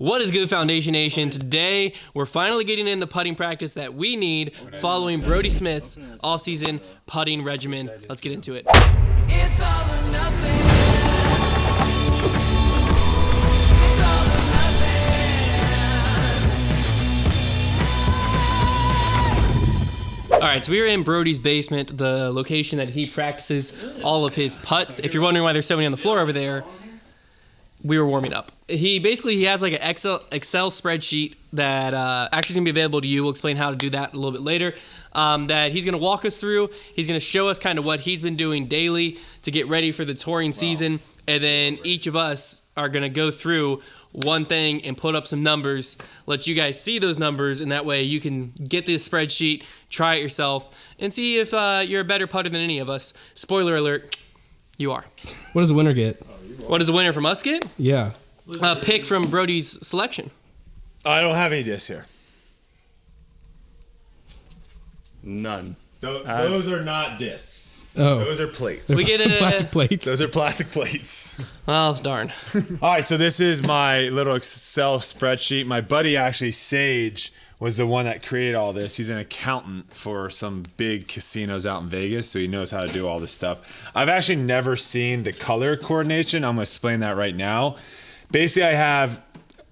What is good, Foundation Nation? Today, we're finally getting in the putting practice that we need following Brodie Smith's off-season putting regimen. Let's get into it. It's all or nothing. It's all or nothing. All right, so we are in Brodie's basement, the location that he practices all of his putts. If you're wondering why there's so many on the floor over there, we were warming up. He has like an Excel spreadsheet that actually is going to be available to you. We'll explain how to do that a little bit later. That he's going to walk us through. He's going to show us kind of what he's been doing daily to get ready for the touring season. And then each of us are going to go through one thing and put up some numbers, let you guys see those numbers, and that way you can get this spreadsheet, try it yourself, and see if you're a better putter than any of us. Spoiler alert, you are. What does the winner get? What does the winner from us get? Yeah. A pick from Brodie's selection. I don't have any discs here. None. Those are not discs. Oh. Those are plates. We get a Plastic plates. Those are plastic plates. Well, darn. All right, so this is my little Excel spreadsheet. My buddy, actually, Sage, was the one that created all this. He's an accountant for some big casinos out in Vegas, so he knows how to do all this stuff. I've actually never seen the color coordination. I'm going to explain that right now. Basically, I have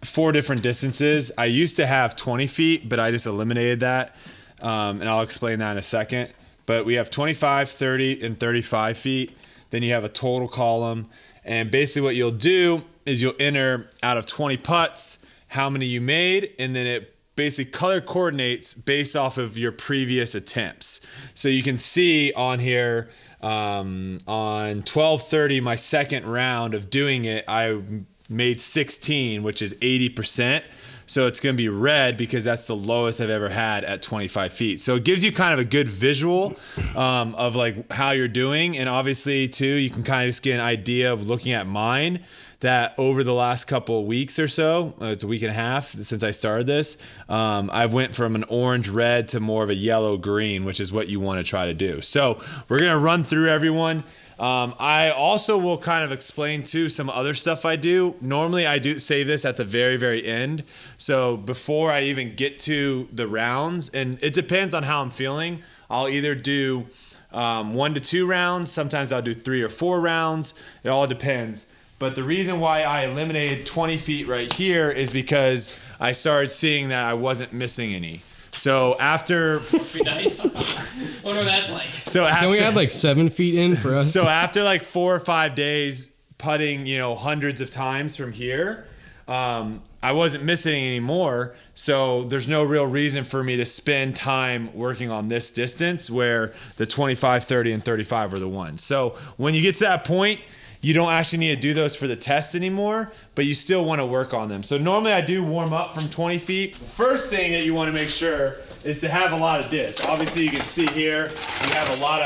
4 different distances. I used to have 20 feet, but I just eliminated that, and I'll explain that in a second. But we have 25, 30, and 35 feet. Then you have a total column. And basically what you'll do is you'll enter out of 20 putts how many you made, and then it basically color coordinates based off of your previous attempts. So you can see on here on 12:30, my second round of doing it, I made 16, which is 80%. So it's going to be red because that's the lowest I've ever had at 25 feet. So it gives you kind of a good visual of like how you're doing. And obviously too, you can kind of just get an idea of looking at mine that over the last couple of weeks or so, it's a week and a half since I started this, I went from an orange red to more of a yellow green, which is what you want to try to do. So we're going to run through everyone. I also will kind of explain too some other stuff I do. Normally I do save this at the very, very end. So before I even get to the rounds, and it depends on how I'm feeling, I'll either do 1 to 2 rounds. Sometimes I'll do 3 or 4 rounds. It all depends. But the reason why I eliminated 20 feet right here is because I started seeing that I wasn't missing any. So after Be nice. Wonder what that's like. Can we add like 7 feet in for us? So after like 4 or 5 days putting, hundreds of times from here, I wasn't missing anymore. So there's no real reason for me to spend time working on this distance where the 25, 30, and 35 are the ones. So when you get to that point, you don't actually need to do those for the test anymore, but you still want to work on them. So normally I do warm up from 20 feet. First thing that you want to make sure is to have a lot of discs. Obviously you can see here, we have a lot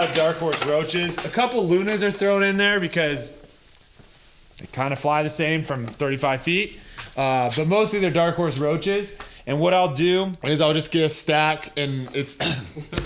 of dark horse roaches. A couple lunas are thrown in there because they kind of fly the same from 35 feet. But mostly they're dark horse roaches. And what I'll do is I'll just get a stack, and it's...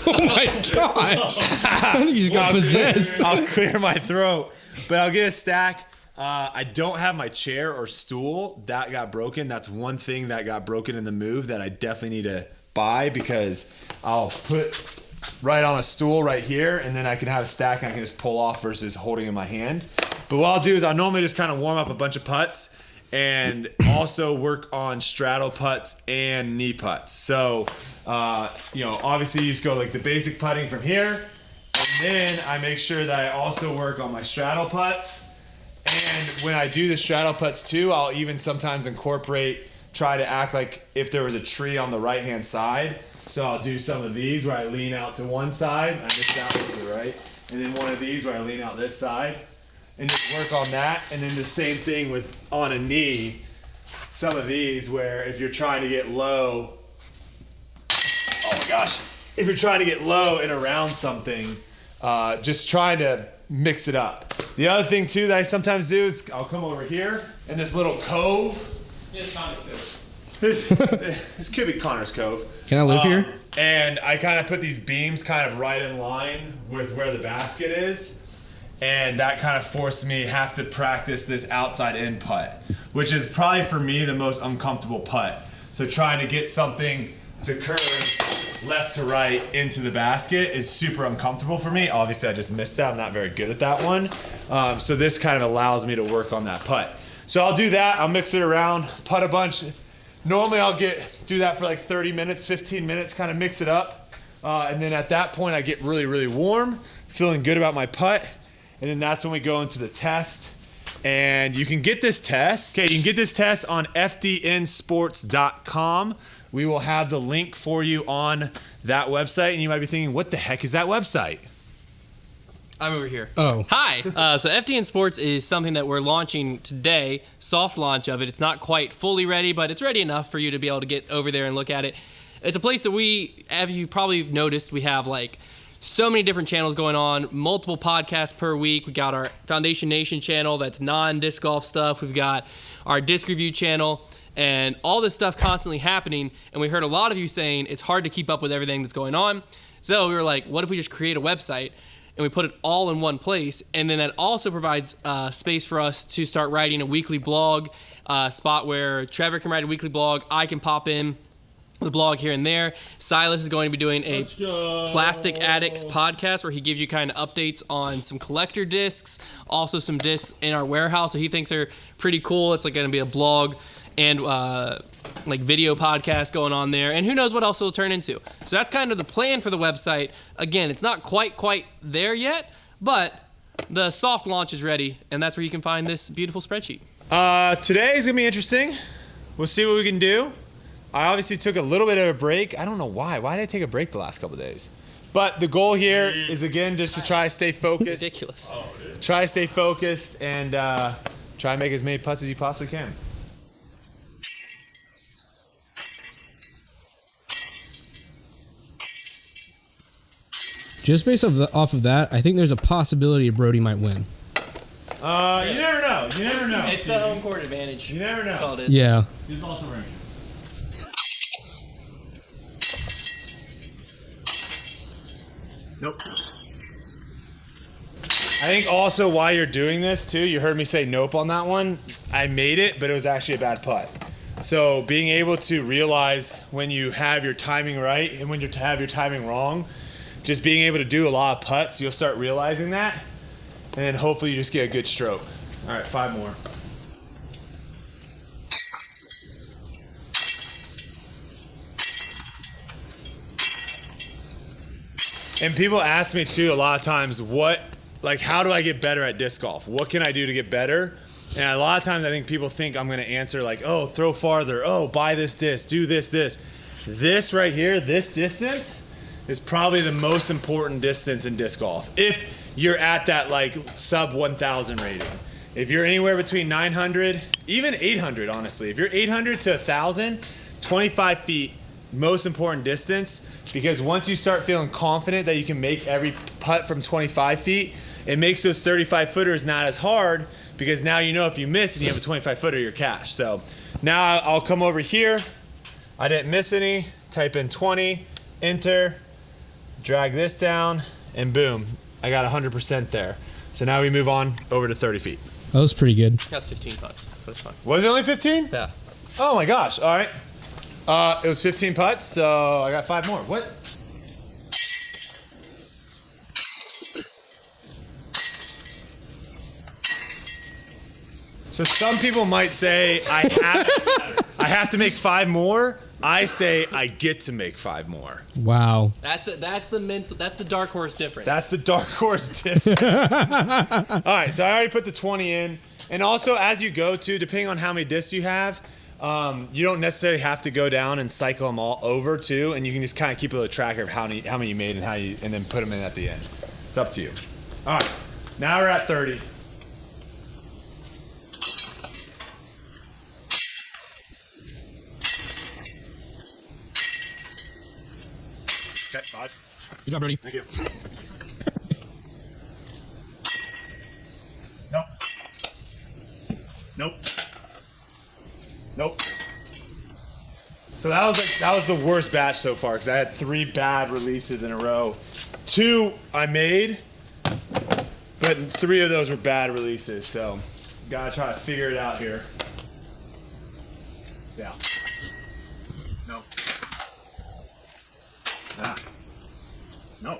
Oh my gosh. I think you just got possessed. I'll clear my throat. But I'll get a stack. I don't have my chair or stool. That got broken. That's one thing that got broken in the move that I definitely need to buy, because I'll put right on a stool right here, and then I can have a stack and I can just pull off versus holding in my hand. But what I'll do is I'll normally just kind of warm up a bunch of putts and also work on straddle putts and knee putts. So, obviously you just go like the basic putting from here, and then I make sure that I also work on my straddle putts. And when I do the straddle putts too, I'll even sometimes try to act like if there was a tree on the right-hand side. So I'll do some of these where I lean out to one side, I missed that one to the right, and then one of these where I lean out this side. And just work on that, and then the same thing with on a knee. Some of these where if you're trying to get low, oh my gosh, if you're trying to get low and around something, just trying to mix it up. The other thing too that I sometimes do is I'll come over here in this little cove. Yes, Connor's This could be Connor's Cove. Can I live here? And I kind of put these beams kind of right in line with where the basket is. and that kind of forced me have to practice this outside in putt, which is probably for me the most uncomfortable putt. So trying to get something to curve left to right into the basket is super uncomfortable for me. Obviously, I just missed that. I'm not very good at that one. So this kind of allows me to work on that putt. So I'll do that. I'll mix it around, putt a bunch. Normally I'll do that for like 30 minutes, 15 minutes, kind of mix it up. And then at that point I get really, really warm, feeling good about my putt. And then that's when we go into the test. And you can get this test. Okay, you can get this test on fdnsports.com. We will have the link for you on that website. And you might be thinking, what the heck is that website? I'm over here. Oh. Hi. So FDN Sports is something that we're launching today, soft launch of it. It's not quite fully ready, but it's ready enough for you to be able to get over there and look at it. It's a place that we, as you probably noticed, we have like so many different channels going on, multiple podcasts per week. We got our Foundation Nation channel that's non-disc golf stuff. We've got our disc review channel and all this stuff constantly happening. And we heard a lot of you saying it's hard to keep up with everything that's going on. So we were like, what if we just create a website and we put it all in one place? And then that also provides space for us to start writing a weekly blog, spot where Trevor can write a weekly blog. I can pop in the blog here and there. Silas is going to be doing a Plastic Addicts podcast where he gives you kind of updates on some collector discs, also some discs in our warehouse that he thinks are pretty cool. It's like going to be a blog and like video podcast going on there, and who knows what else it'll turn into. So that's kind of the plan for the website. Again, it's not quite there yet, but the soft launch is ready, and that's where you can find this beautiful spreadsheet. Today is gonna be interesting. We'll see what we can do. I obviously took a little bit of a break. I don't know why. Why did I take a break the last couple days? But the goal here is, again, just to try to stay focused. Ridiculous. Try to stay focused and try and make as many putts as you possibly can. Just based off of that, I think there's a possibility Brodie might win. You never know. You never know. It's the home court advantage. You never know. That's all it is. Yeah. He's also ranges. Nope. I think also while you're doing this too, you heard me say nope on that one. I made it, but it was actually a bad putt. So being able to realize when you have your timing right and when you have your timing wrong, just being able to do a lot of putts, you'll start realizing that. And then hopefully you just get a good stroke. All right, 5 more. And people ask me too a lot of times, how do I get better at disc golf? What can I do to get better? And a lot of times I think people think I'm gonna answer like, oh, throw farther, oh, buy this disc, do this. This right here, this distance, is probably the most important distance in disc golf. If you're at that like sub 1,000 rating. If you're anywhere between 900, even 800, honestly. If you're 800 to 1,000, 25 feet, most important distance, because once you start feeling confident that you can make every putt from 25 feet, it makes those 35 footers not as hard, because now you know if you miss and you have a 25 footer, you're cash. So now I'll come over here. I didn't miss any. Type in 20, enter, drag this down, and boom, I got 100% there. So now we move on over to 30 feet. That was pretty good. That's 15 putts, but it's fine. Was it only 15? Yeah. Oh my gosh, all right. It was 15 putts, so I got 5 more. What? So some people might say I have to make 5 more. I say I get to make 5 more. Wow. That's the dark horse difference. That's the dark horse difference. All right, so I already put the 20 in. And also, as you go to, depending on how many discs you have, you don't necessarily have to go down and cycle them all over too, and you can just kind of keep a little track of how many you made and then put them in at the end. It's up to you. All right, now we're at 30. Okay, 5. Good job, Brodie. Thank you. Nope. Nope. Nope. So that was the worst batch so far because I had 3 bad releases in a row. 2 I made, But 3 of those were bad releases, so gotta try to figure it out here. Yeah. No. Ah. No.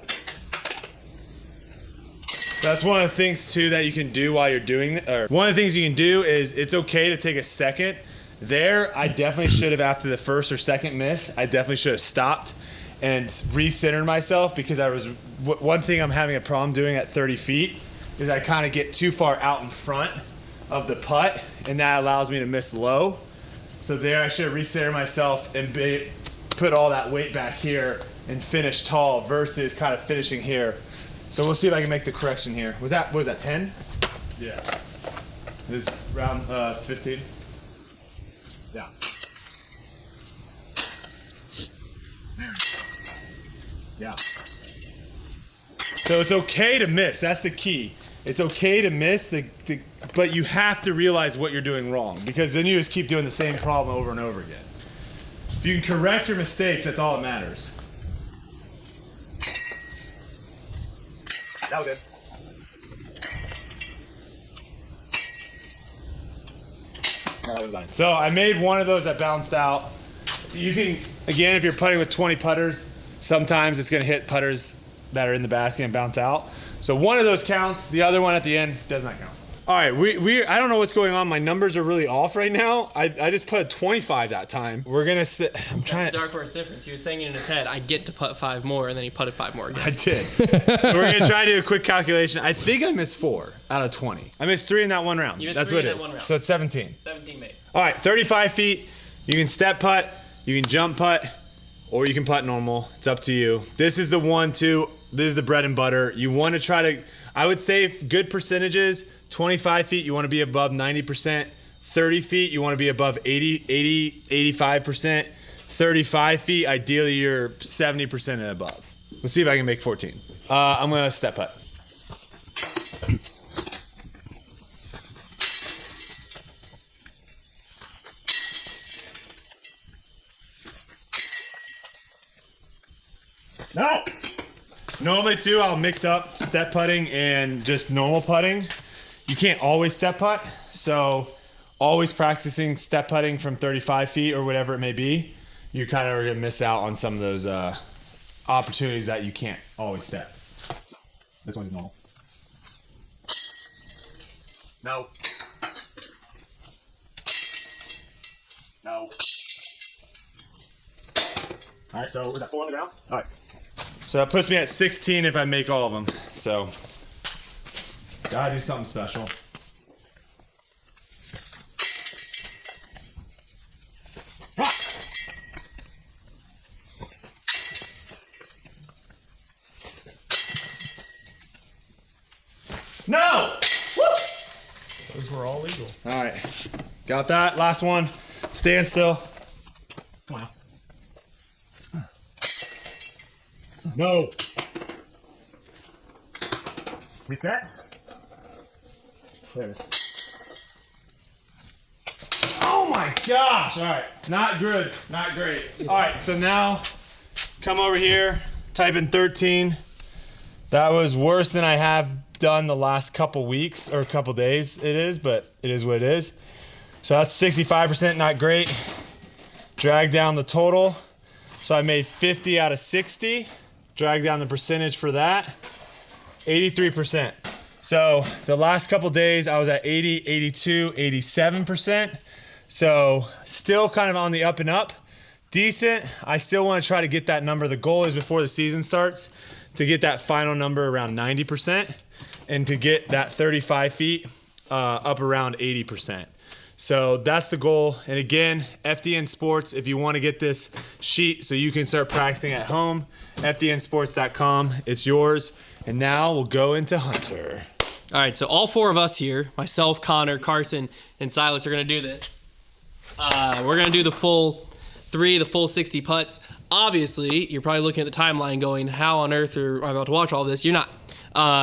That's one of the things too that you can do while you're doing it. Or one of the things you can do is it's okay to take a second. There, I definitely should have, after the first or second miss, I definitely should have stopped and recentered myself, because one thing I'm having a problem doing at 30 feet is I kind of get too far out in front of the putt, and that allows me to miss low. So there, I should have recentered myself and put all that weight back here and finish tall versus kind of finishing here. So we'll see if I can make the correction here. Was that 10? Yeah. This is round 15? Yeah. There. Yeah. So it's okay to miss. That's the key. It's okay to miss, but you have to realize what you're doing wrong, because then you just keep doing the same problem over and over again. If you can correct your mistakes, that's all that matters. That was good. That was on. So I made one of those that bounced out. You can, again, if you're putting with 20 putters, sometimes it's gonna hit putters that are in the basket and bounce out. So one of those counts, the other one at the end does not count. All right, I don't know what's going on. My numbers are really off right now. I just put a 25 that time. We're gonna sit, I'm trying That's the to. dark horse difference. He was saying in his head, I get to putt 5 more, and then he putted 5 more I again. did. So we're gonna try to do a quick calculation. I think I missed 4 out of 20. I missed 3 in that one round. You missed That's 3 what in it that is. one round. So it's 17. 17 made. All right, 35 feet. You can step putt, you can jump putt, or you can putt normal. It's up to you. This is the one, too. This is the bread and butter. You want to try to, I would say good percentages, 25 feet, you want to be above 90%. 30 feet, you want to be above 85%. 35 feet, ideally you're 70% and above. Let's see if I can make 14. I'm going to step putt. No! Normally too, I'll mix up step putting and just normal putting. You can't always step putt, so always practicing step putting from 35 feet or whatever it may be, you kind of are gonna miss out on some of those opportunities that you can't always step. This one's normal. No. No. All right, so was that 4 on the ground? All right. So that puts me at 16 if I make all of them. So, gotta do something special. Ah! No! Woo! Those were all legal. All right, got that. Last one. Stand still. Come on. No. Reset. There it is. Oh my gosh. All right. Not good. Not great. All right. So now come over here, type in 13. That was worse than I have done the last couple weeks or couple days. It is, but it is what it is. So that's 65%. Not great. Drag down the total. So I made 50 out of 60. Drag down the percentage for that. 83%. So the last couple days I was at 80, 82, 87%. So still kind of on the up and up. Decent. I still want to try to get that number. The goal is before the season starts to get that final number around 90% and to get that 35 feet up around 80%. So that's the goal. And again, FDN Sports, if you want to get this sheet so you can start practicing at home, FDNsports.com. It's yours. And now we'll go into Hunter. All right, so all 4 of us here, myself, Connor, Carson, and Silas, are going to do this. We're going to do the full 3, the full 60 putts. Obviously, you're probably looking at the timeline going, how on earth are I about to watch all this? You're not.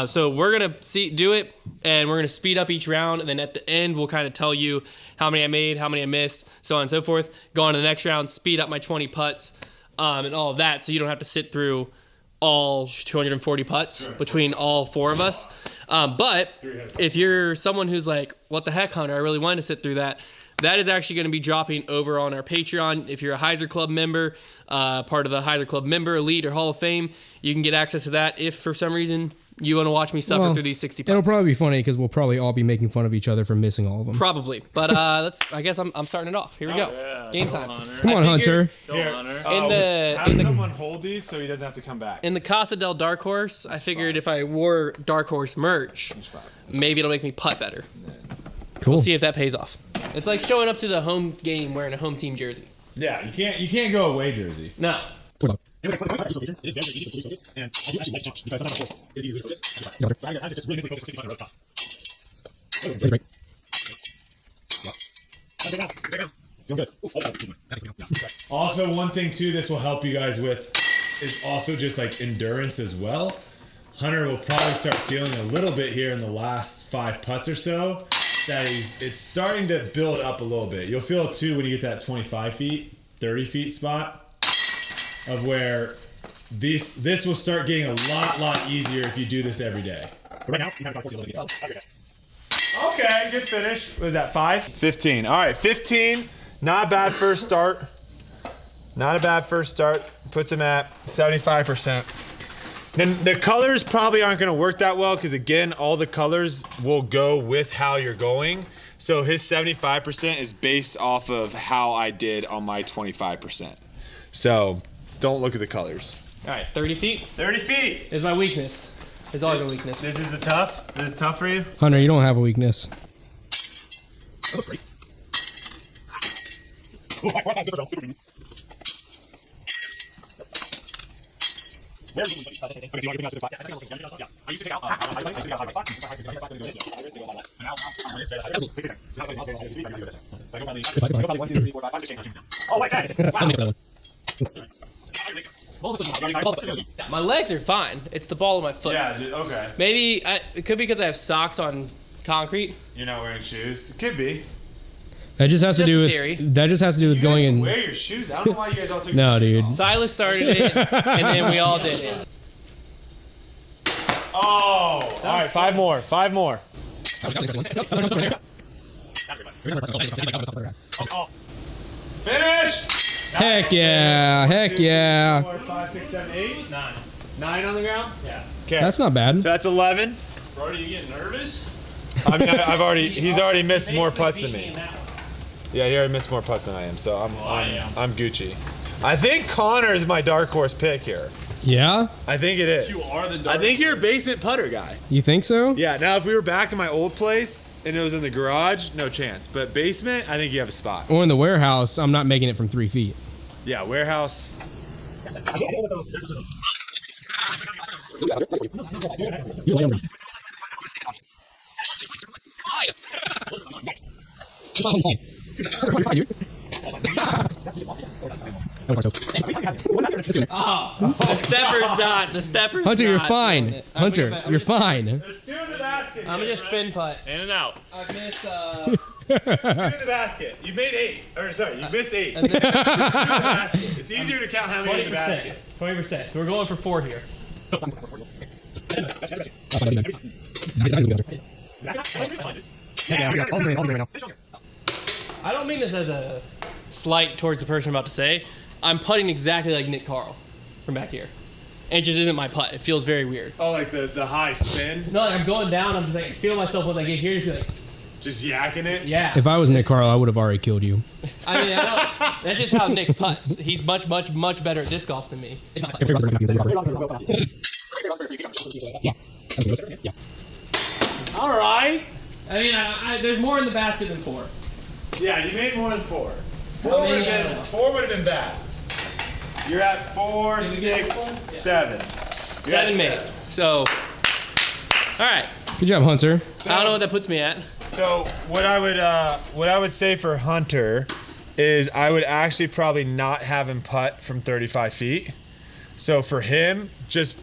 So we're going to do it, and we're going to speed up each round, and then at the end, we'll kind of tell you how many I made, how many I missed, so on and so forth. Go on to the next round, speed up my 20 putts, and all of that, so you don't have to sit through all 240 putts between all 4 of us. But if you're someone who's like, what the heck, Hunter, I really wanted to sit through that. That is actually going to be dropping over on our Patreon. If you're a Heiser Club member, part of the Heiser Club member, Elite, or Hall of Fame, you can get access to that if for some reason you want to watch me suffer through these 60 putts. It'll probably be funny because we'll probably all be making fun of each other for missing all of them. Probably. But I guess I'm starting it off. Here we go. Yeah, Game go time. Hunter. Come on, Hunter. Go Here. Hunter. Have someone hold these so he doesn't have to come back. In the Casa del Dark Horse, I figured if I wore Dark Horse merch, maybe it'll make me putt better. Cool. We'll see if that pays off. It's like showing up to the home game wearing a home team jersey. Yeah, you can't go away jersey. No. Also, one thing too, this will help you guys with is also just like endurance as well. Hunter will probably start feeling a little bit here in the last 5 putts or so that it's starting to build up a little bit. You'll feel it too when you get that 25 feet, 30 feet spot of where this will start getting a lot easier if you do this every day. Okay, good finish. What was that, 5? 15. All right, 15. Not a bad first start. Not a bad first start. Puts him at 75%. Then the colors probably aren't going to work that well because, again, all the colors will go with how you're going. So his 75% is based off of how I did on my 25%. So don't look at the colors. All right, 30 feet 30 feet. is my weakness. It's all your weakness. This is the tough. This is tough for you? Hunter, you don't have a weakness. My legs are fine. It's the ball of my foot. Yeah, okay. Maybe it could be because I have socks on concrete. You're not wearing shoes. It could be. That just has to Just do in with theory. that just has to do with You guys going can in. wear your shoes. I don't know why you guys all took No, your shoes dude. off. Silas started it, and then we all did it. Oh, all right. 5 more. 5 more. Finish. Heck yeah! Heck yeah! 4, 5, 6, 7, 8. 9. 9 on the ground. Yeah. Okay. That's not bad. So that's 11. Brodie, you getting nervous? I mean, he's already missed more putts than me. Yeah, he already missed more putts than I am. So I'm Gucci. I think Connor is my dark horse pick here. Yeah? I think it is. You are the I dark think you're a basement putter guy. You think so? Yeah. Now, if we were back in my old place and it was in the garage, no chance. But basement, I think you have a spot. Or in the warehouse, I'm not making it from 3 feet. Yeah, warehouse. The stepper's Hunter, you're not fine. doing it. I'm Hunter, gonna- you're fine. There's 2 in the basket. I'm gonna just spin putt. In and out. I've missed 2 in the basket. You made 8. Or sorry, you missed 8. 2 in the basket. It's easier to count how many in the 20%. basket. 20%. So we're going for 4 here. I don't mean this as a slight towards the person I'm about to say. I'm putting exactly like Nick Carl from back here. And it just isn't my putt. It feels very weird. Oh, like the high spin? No, like I'm going down. I'm just like, I feel myself when I get here. Feel like, Just yakking it? yeah. If I was Nick Carl, I would have already killed you. I mean, that's just how Nick putts. He's much better at disc golf than me. All right. I mean, there's more in the basket than 4. Yeah, you made more than 4. I mean, I don't know. 4 would have been bad. You're at 4, 6, 7. 7 made. So, all right. Good job, Hunter. I don't know what that puts me at. So what I would say for Hunter is I would actually probably not have him putt from 35 feet. So for him, just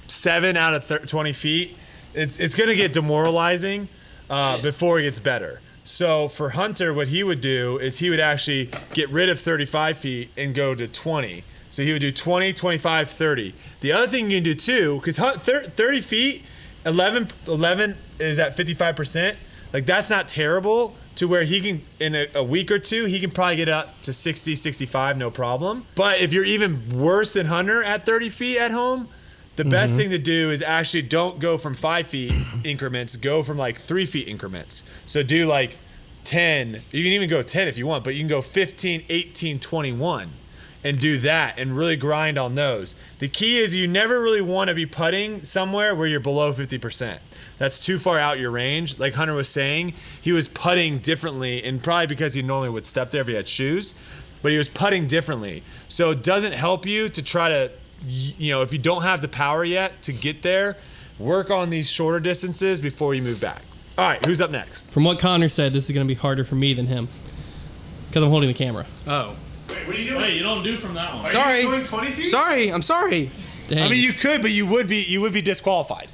7 out of 20 feet, it's going to get demoralizing before it gets better. So for Hunter, what he would do is he would actually get rid of 35 feet and go to 20. So he would do 20, 25, 30. The other thing you can do too, because 30 feet, 11 is at 55%. Like that's not terrible to where he can, in a week or two, he can probably get up to 60, 65, no problem. But if you're even worse than Hunter at 30 feet at home, the best thing to do is actually don't go from 5 feet increments, go from like 3 feet increments. So do like 10, you can even go 10 if you want, but you can go 15, 18, 21 and do that and really grind on those. The key is you never really want to be putting somewhere where you're below 50%. That's too far out your range. Like Hunter was saying, he was putting differently, and probably because he normally would step there if he had shoes, but he was putting differently. So it doesn't help you to try to, if you don't have the power yet to get there, work on these shorter distances before you move back. All right, who's up next? From what Connor said, this is going to be harder for me than him because I'm holding the camera. Oh. Wait, what are you doing? Wait, you don't do from that one. Sorry. Are you going 20 feet? Sorry, I'm sorry. Dang. I mean, you could, but you would be disqualified.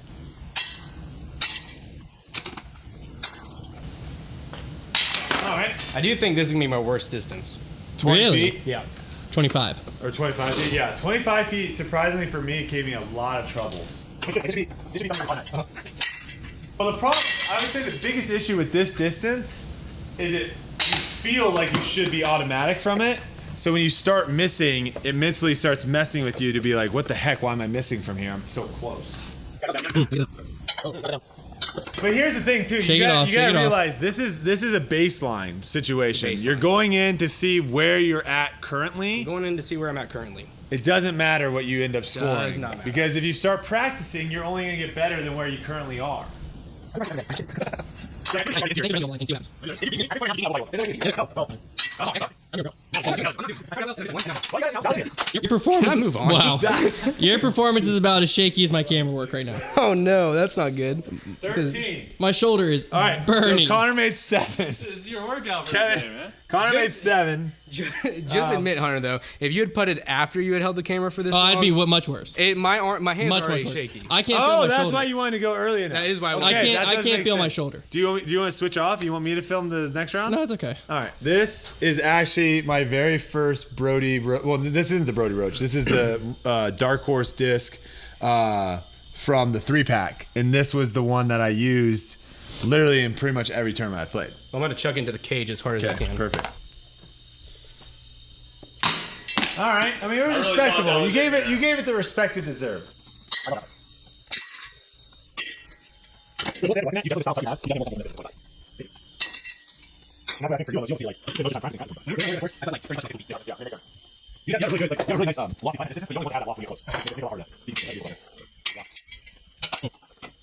All right. I do think this is gonna be my worst distance. 20 Really? feet? Yeah. 25. Or 25 feet? Yeah, 25 feet, surprisingly for me, gave me a lot of troubles. Well, the problem, I would say the biggest issue with this distance is you feel like you should be automatic from it. So when you start missing, it mentally starts messing with you to be like, what the heck, why am I missing from here? I'm so close. But here's the thing too, you gotta realize this is a baseline situation. Baseline. You're going in to see where you're at currently. Going in to see where I'm at currently. It doesn't matter what you end up scoring. Does not matter. Because if you start practicing, you're only gonna get better than where you currently are. Your performance. Can I move on? Wow. Your performance is about as shaky as my camera work right now. Oh no, that's not good. 13. My shoulder is All right, burning. so Connor made 7. This is your workout for Kevin. today, man. Connor made 7. Just admit, Hunter, though, if you had putted after you had held the camera for this Oh, long, I'd be much worse. my hands Much are already worse. shaky. I can't feel Oh, my that's shoulder. why you wanted to go earlier now. That is why I Okay, wanted- I that does can't make feel my sense. shoulder. Do you want to switch off? You want me to film the next round? No, it's okay. All right. This is actually my very first Brodie. Well, this isn't the Brodie Roach. This is the Dark Horse disc from the 3-pack, and this was the one that I used literally in pretty much every tournament I played. I'm gonna chuck into the cage as hard as I Okay, can. perfect. All right. I mean, it was really thought respectable. that was You gave it the respect it deserved.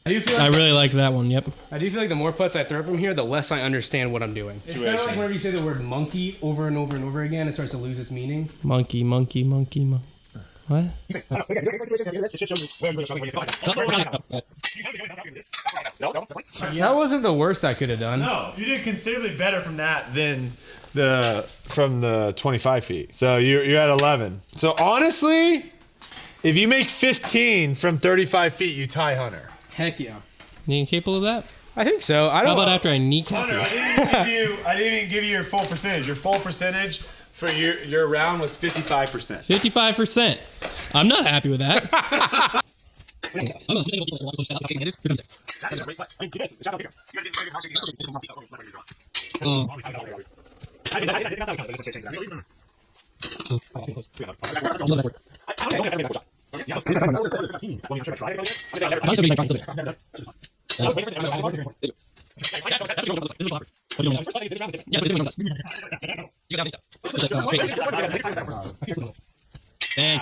I really like that one. Yep. I do feel like the more putts I throw from here, the less I understand what I'm doing. It's kind of like whenever you say the word monkey over and over and over again, it starts to lose its meaning. Monkey, monkey, monkey, monkey. What? That wasn't the worst I could have done. No, you did considerably better from that than from the 25 feet. So you're at 11. So honestly, if you make 15 from 35 feet, you tie Hunter. Heck yeah. You capable of that? I think so. I How don't. about after I kneecap Hunter, you? I didn't even give you your full percentage. Your full percentage for your round was 55%. 55%. I'm not happy with that. Dang.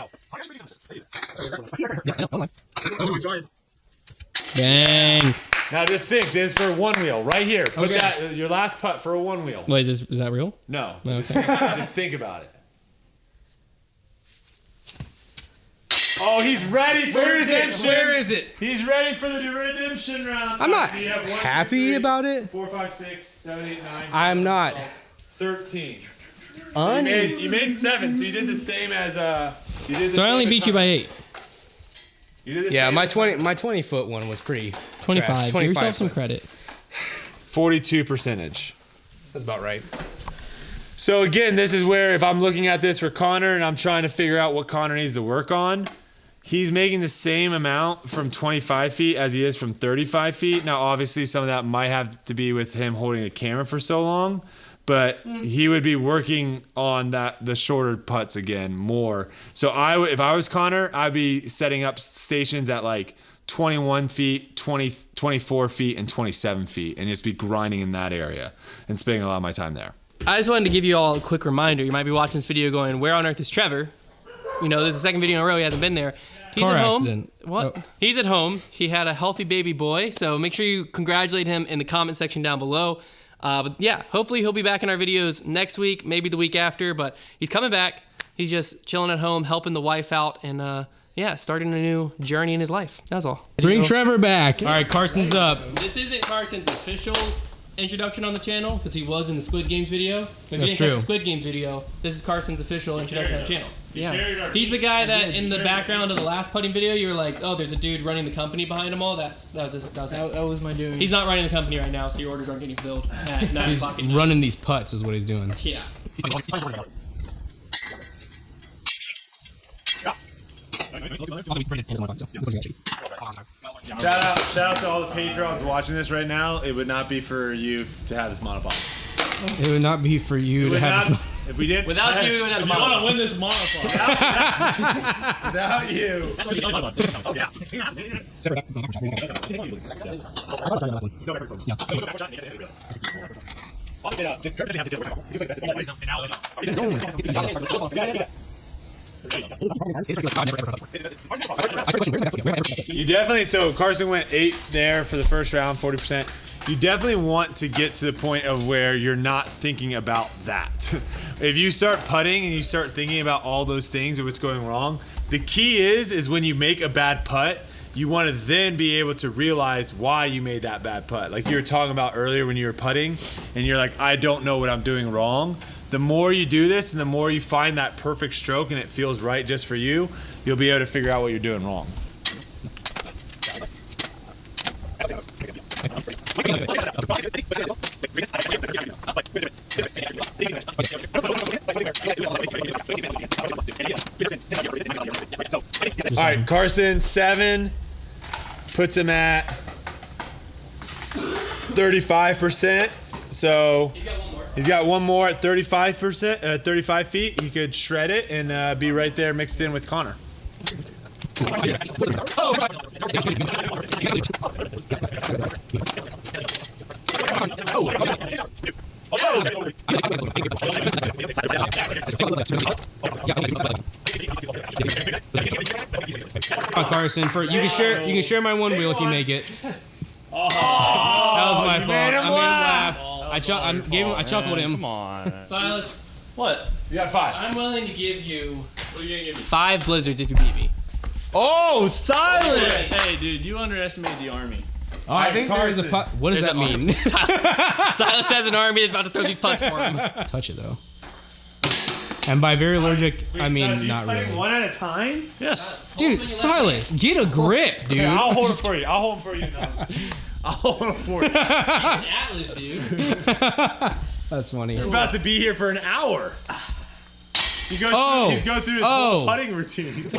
Dang. Now just think, this is for one wheel right here. Put Okay. that your last putt for a one wheel. Wait, is that real? No, No, just, okay. just think about it. Oh, he's ready for redemption. Where is it? He's ready for the redemption round. I'm not So you have 1, 2, happy 3, about it. 4, 5, 6, 7, 8, 9. I'm not. 13. So you made 7, so you did the same as you did. The So I only same beat as you by 8. You did the Yeah, same my as 20 foot one was pretty 25. trash. Give 25 yourself some foot. credit. 42 percentage. That's about right. So again, this is where if I'm looking at this for Connor and I'm trying to figure out what Connor needs to work on, he's making the same amount from 25 feet as he is from 35 feet. Now, obviously, some of that might have to be with him holding the camera for so long, but he would be working on the shorter putts again more. So if I was Connor, I'd be setting up stations at like 21 feet, 24 feet, and 27 feet, and just be grinding in that area and spending a lot of my time there. I just wanted to give you all a quick reminder. You might be watching this video going, where on earth is Trevor? You know, this is the second video in a row he hasn't been there. He's Car at home. accident. What? Oh. He's at home. He had a healthy baby boy, so make sure you congratulate him in the comment section down below. But yeah, hopefully he'll be back in our videos next week, maybe the week after, but he's coming back. He's just chilling at home, helping the wife out, and yeah, starting a new journey in his life. That's all. Bring Trevor back. All right, Carson's up. This isn't Carson's official introduction on the channel because he was in the Squid Games video. If you That's didn't catch true. the Squid Games video, this is Carson's official introduction on the channel. Carried our He's the guy that in the background of the last putting video, you were like, oh, there's a dude running the company behind them all. That was him. That was my doing. He's not running the company right now, so your orders aren't getting filled at 9 He's o'clock at night. running these putts is what he's doing. Yeah. Shout out to all the patrons watching this right now. It would not be for you to have this monopod. It would not be for you to have this. If we didn't, Without you, we would have If the you want to money. win this monopod, without you. You definitely, so Carson went 8 there for the first round, 40%. You definitely want to get to the point of where you're not thinking about that. If you start putting and you start thinking about all those things and what's going wrong, the key is when you make a bad putt, you want to then be able to realize why you made that bad putt. Like you were talking about earlier when you were putting and you're like, I don't know what I'm doing wrong. The more you do this and the more you find that perfect stroke and it feels right just for you, you'll be able to figure out what you're doing wrong. All right, Carson, 7 puts him at 35%. So he's got one more at 35%, 35 feet. He could shred it and be right there mixed in with Connor. Come on, Carson. You can share my one wheel if you make it. That was my fault. made him I made him laugh. laugh. I chuckled him. come on. Silas, What? You got 5. I'm willing to give you What are you gonna give me? 5 blizzards if you beat me. Oh, silence! Hey, dude, you underestimated the army. All right, think car is a there's putt. What does that mean? Silas has an army that's about to throw these putts for him. Touch it though. And by very allergic, I mean not really. One at a time? Yes. Dude, Silas, get a grip, dude. Here, I'll hold it for you. I'll hold it for you. I'll hold it for you. An Atlas, dude. That's funny. We're about to be here for an hour. He goes through his whole putting routine.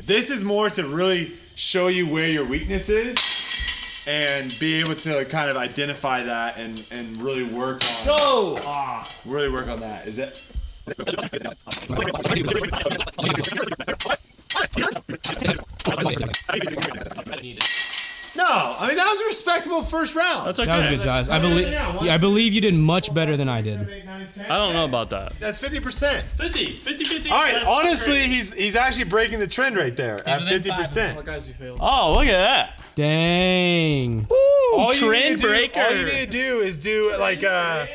This is more to really show you where your weakness is and be able to kind of identify that and really work on really work on that. Is it? No, I mean that was a respectable first round. That's okay. That was good, Silas. I believe you did much better than I did. I don't know about that. That's 50%. 50. All right, honestly, he's actually breaking the trend right there at 50%. guys who failed. Oh, look at that. Dang. All you Trend need to do- breaker. All you need to do is do like a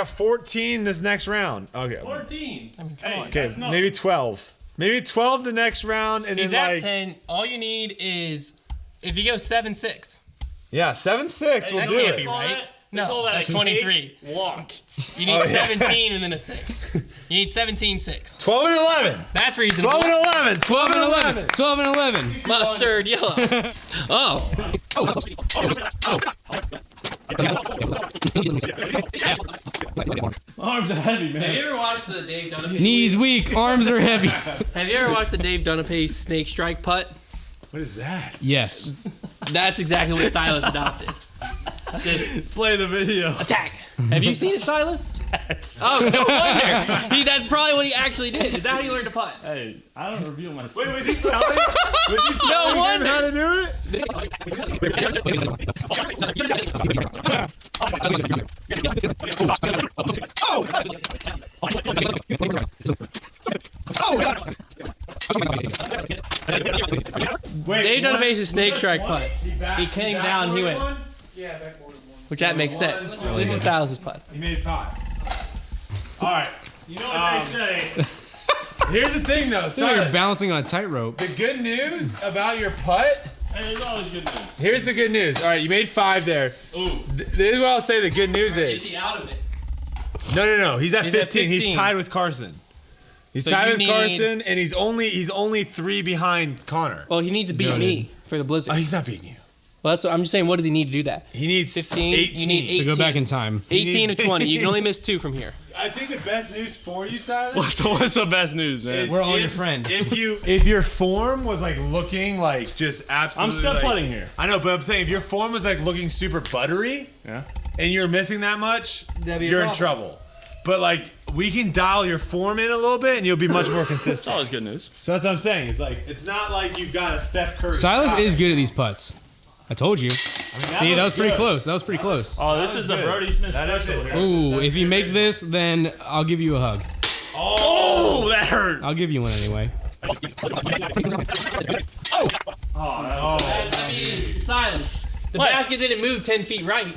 14 this next round. Okay. 14. I mean, come on. Okay, maybe 12. Maybe 12 the next round, and He's then at like 10. All you need is if you go 7-6. yeah, 7-6 will that do can't it. be right. They No, call that that's a 23. cake walk. You need 17 and then a 6. You need 17-6. 12 and 11. That's reasonable. 12 and 11. 12 and 11. 12 and 11. Mustard yellow. Oh. Arms are heavy, Have you man. ever watched the Dave Dunaphy? Knees weak, arms are heavy. Have you ever watched the Dave Dunaphy snake strike putt? What is that? Yes. That's exactly what Silas adopted. Just Play the video. attack. Have you seen it, Silas? Oh, no wonder. That's probably what he actually did. Is that how you learned to putt? Hey, I don't reveal myself. Wait, was he telling? Was he telling him wonder. how to do it? Wait, Dave what? Dunaphy's snake strike putt. He came down, he went. One? Which that makes sense. This is Silas's putt. He made 5. All right. You know what they say. Here's the thing, though. So you're Silas, balancing on a tightrope. the good news about your putt. Hey, there's always good news. Here's the good news. All right, you made 5 there. Ooh. This is what I'll say. The good news Is is. he out of it? No. He's at He's at 15. He's 15. tied with Carson. He's So tied you with need- Carson, and he's only 3 behind Connor. Well, he needs to beat Noted. me for the Blizzard. Oh, he's not beating you. Well, that's what I'm just saying. What does he need to do that? He needs 15. 18. You need 18. To go back in time. 18 needs- to 20. You can only miss 2 from here. I think the best news for you, Silas, What's the best news, man? is We're all if- your friend. If your form was like looking like just I'm absolutely. still like- putting here. I know, but I'm saying if your form was like looking super buttery Yeah. and you're missing that much, That'd be a you're in problem. trouble. But like we can dial your form in a little bit and you'll be much more It's consistent. always good news. So that's what I'm saying. It's like it's not like you've got a Steph Curry. Silas shot. is good at these putts. I told you. I mean, See, that was pretty close. That was pretty close. Oh, this is the good. Brodie Smith That is special. it. Ooh, That's if you the make original. this, then I'll give you a hug. Oh, that hurt. I'll give you one anyway. Oh, that I mean, Silas. The What? basket didn't move 10 feet right.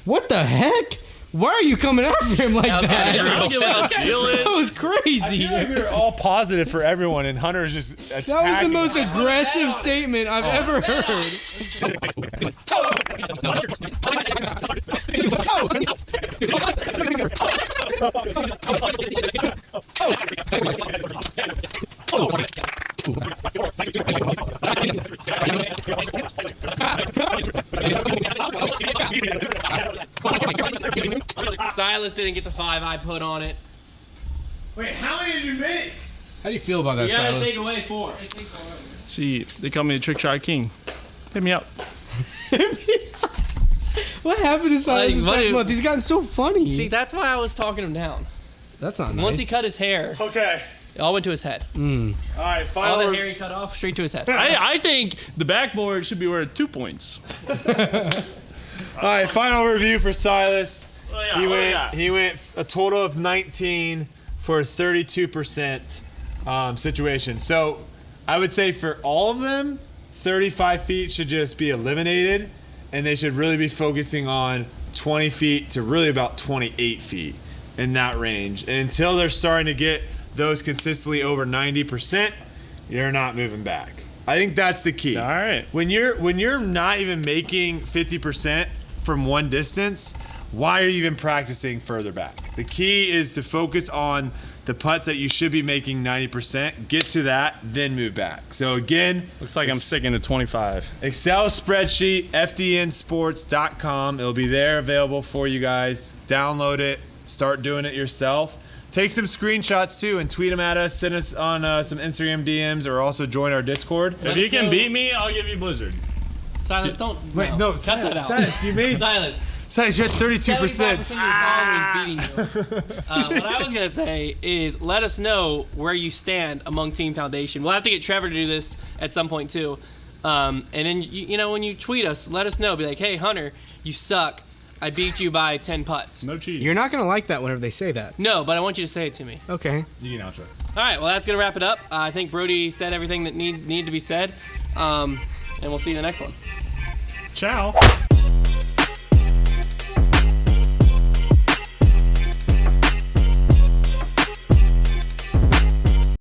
What the heck? Why are you coming after him like That was that? kinda I don't get what the deal That was is. I crazy. feel like we were all positive for everyone, and Hunter is just attacking. That was the most I wanna aggressive bet on it. statement I've ever heard. Silas didn't get the 5 I put on it. Wait, how many did you make? How do you feel about that, You gotta Silas? take away 4. See, they call me the trick shot king. Hit me up. What happened to Silas this what past do- month? He's gotten so funny. See, that's why I was talking him down. That's not nice. Once he cut his hair, Okay. it all went to his head. All right. All Final. the hair he cut off, straight to his head. I think the backboard should be worth 2 points. All right. Final review for Silas. Oh, yeah, He oh, went. yeah. He went a total of 19 for a 32% situation. So I would say for all of them, 35 feet should just be eliminated, and they should really be focusing on 20 feet to really about 28 feet in that range. And until they're starting to get those consistently over 90%, you're not moving back. I think that's the key. All right. When you're not even making 50% from one distance, why are you even practicing further back? The key is to focus on the putts that you should be making 90%, get to that, then move back. So again, Looks like I'm sticking to 25. Excel spreadsheet, fdnsports.com. It'll be there available for you guys. Download it, start doing it yourself. Take some screenshots too and tweet them at us. Send us on some Instagram DMs or also join our Discord. If you can beat me, I'll give you Blizzard. Silas, don't. Wait, no, cut that out. Silas, you made. Silas. Silas, you're at 32%. 75% of your following is beating you. What I was gonna say is, let us know where you stand among Team Foundation. We'll have to get Trevor to do this at some point too. And then you know when you tweet us, let us know. Be like, hey Hunter, you suck. I beat you by 10 putts. No cheating. You're not gonna like that whenever they say that. No, but I want you to say it to me. Okay. You can outro. All right, well that's gonna wrap it up. I think Brodie said everything that need to be said, and we'll see you in the next one. Ciao.